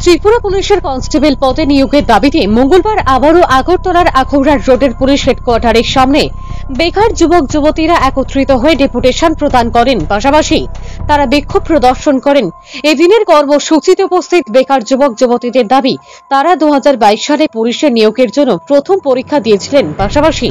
ত্রিপুরা পুলিশের কনস্টেবল পদে নিয়োগের দাবিতে মঙ্গলবার আবারও আগরতলার আখৌড়ার রোডের পুলিশ হেডকোয়ার্টারের সামনে বেকার যুবক যুবতীরা একত্রিত হয়ে ডেপুটেশন প্রদান করেন। পাশাপাশি তারা বিক্ষোভ প্রদর্শন করেন। এদিনের কর্মসূচিতে উপস্থিত বেকার যুবক যুবতীদের দাবি, তারা 2022 সালে পুলিশের নিয়োগের জন্য প্রথম পরীক্ষা দিয়েছিলেন। পাশাপাশি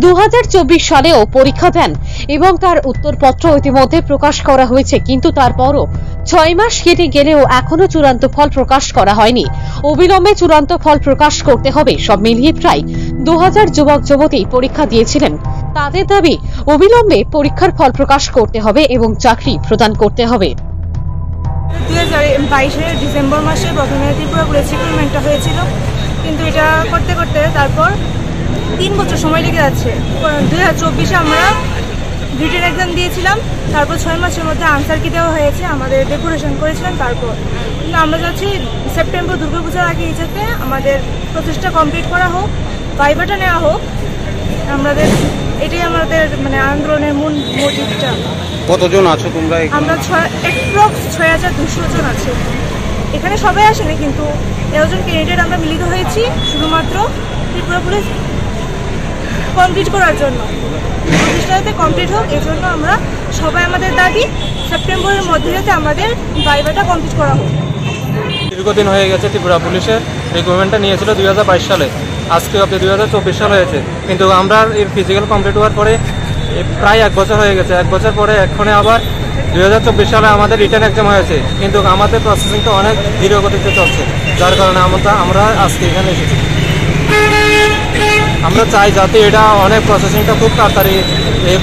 2024 সালেও পরীক্ষা দেন এবং তার উত্তরপত্র ইতিমধ্যে প্রকাশ করা হয়েছে, কিন্তু তারপরও 6 মাস কেটে গেলেও এখনো চূড়ান্ত ফল প্রকাশ করা হয়নি। অবিলম্বে চূড়ান্ত ফল প্রকাশ করতে হবে। সব মিলিয়ে প্রায় 2000 যুবক যুবতী পরীক্ষা দিয়েছিলেন। তাদের দাবি, অবিলম্বে পরীক্ষার ফল প্রকাশ করতে হবে এবং চাকরি প্রদান করতে হবে। 2022 ডিসেম্বর মাসে প্রথমে ত্রিপুরা পুলিশ রিক্রুটমেন্টটা হয়েছিল, কিন্তু এটা করতে করতে তারপর 3 বছর সময় লেগে যাচ্ছে। 2024 আমরা রিটেন এক্সাম দিয়েছিলাম, তারপর 6 মাসের মধ্যে আনসার কি দেওয়া হয়েছে, আমাদের ডেপুটেশন করেছিলাম। তারপর কিন্তু আমরা চাচ্ছি সেপ্টেম্বর দুর্গাপূজার আগে যাতে আমাদের প্রসেসটা কমপ্লিট করা হোক, ভাইভাটা নেওয়া হোক। এটাই আমাদের আন্দোলনের মূল মোটিভটা। কতজন আছো তোমরা? আমরা অ্যাপ্রক্স 6200 জন আছি। এখানে সবাই আসেনি, কিন্তু এজন ক্যান্ডিডেট আমরা মিলিত হয়েছি শুধুমাত্র ত্রিপুরা পুলিশ কমপ্লিট করার জন্য। প্রতিষ্ঠা যাতে কমপ্লিট হোক, এই জন্য আমরা সবাই আমাদের দাবি সেপ্টেম্বরের মধ্যে যাতে আমাদের ভাইভাটা কমপ্লিট করা হোক। দীর্ঘদিন হয়ে গেছে ত্রিপুরা পুলিশের রিক্রুটমেন্টটা নিয়েছিল 2022 সালে, আজকে অব্দি 2024 সাল হয়েছে, কিন্তু আমরা এর ফিজিক্যাল কমপ্লিট হওয়ার পরে প্রায় 1 বছর হয়ে গেছে। 1 বছর পরে এক্ষণে আবার 2024 সালে আমাদের রিটার্ন এক্সাম হয়েছে, কিন্তু আমাদের প্রসেসিংটা অনেক ধীর গতিতে চলছে, যার কারণে আমরা আজকে এখানে এসেছি। আমরা চাই যাতে এটা অনেক প্রসেসিংটা খুব তাড়াতাড়ি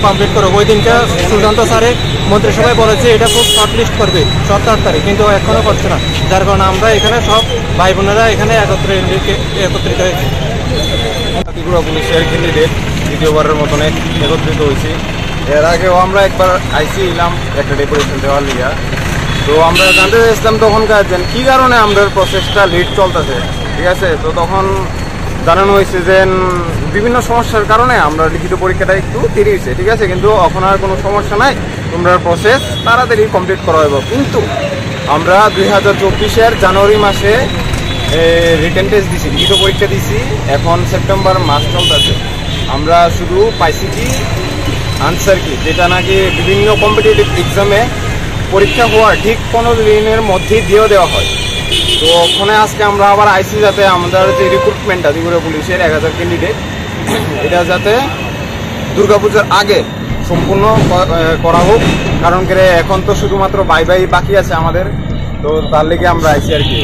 কমপ্লিট করবো। ওই দিনকে সুশান্ত স্যারে মন্ত্রিসভায় বলেছে এটা খুব শর্ট লিস্ট করবে 17 তারিখ, কিন্তু এখনও করছে না, যার কারণে আমরা এখানে সব ভাই বোনেরা এখানে একত্রিত হয়েছি। ত্রিপুরা পুলিশের ক্যান্ডিডেট দ্বিতীয়বারের মতন একত্রিত হয়েছি। এর আগেও আমরা একবার আইসি এলাম একটা ডেপুটেশন দেওয়ার লিগা। তো আমরা জানতে চাইছিলাম তখনকার যে কী কারণে আমাদের প্রসেসটা লেট চলতেছে, ঠিক আছে। তো তখন জানানো হয়েছে যে বিভিন্ন সমস্যার কারণে আমরা লিখিত পরীক্ষাটা একটু দেরি হয়েছে, ঠিক আছে, কিন্তু এখন আর কোনো সমস্যা নাই, তোমরা প্রসেস তাড়াতাড়ি কমপ্লিট করা হবে। কিন্তু আমরা 2024 জানুয়ারি মাসে রিটেন টেস্ট দিছি, লিখিত পরীক্ষা দিছি, এখন সেপ্টেম্বর মাস চলতেছে। আমরা শুধু পাইছি কি আনসার কি, যেটা নাকি বিভিন্ন কম্পিটিটিভ এক্সামে পরীক্ষা হওয়ার ঠিক 15 দিনের মধ্যেই দিয়েও দেওয়া হয়। তো ওখানে আজকে আমরা আবার আইসি যাতে আমাদের যে রিক্রুটমেন্টটা ত্রিপুরা পুলিশের 1000 ক্যান্ডিডেট, এটা যাতে দুর্গাপূজার আগে সম্পূর্ণ করা হোক, কারণ এখন তো শুধুমাত্র বাই বাকি আছে আমাদের। তো তার লেগে আমরা আইসি আর কি।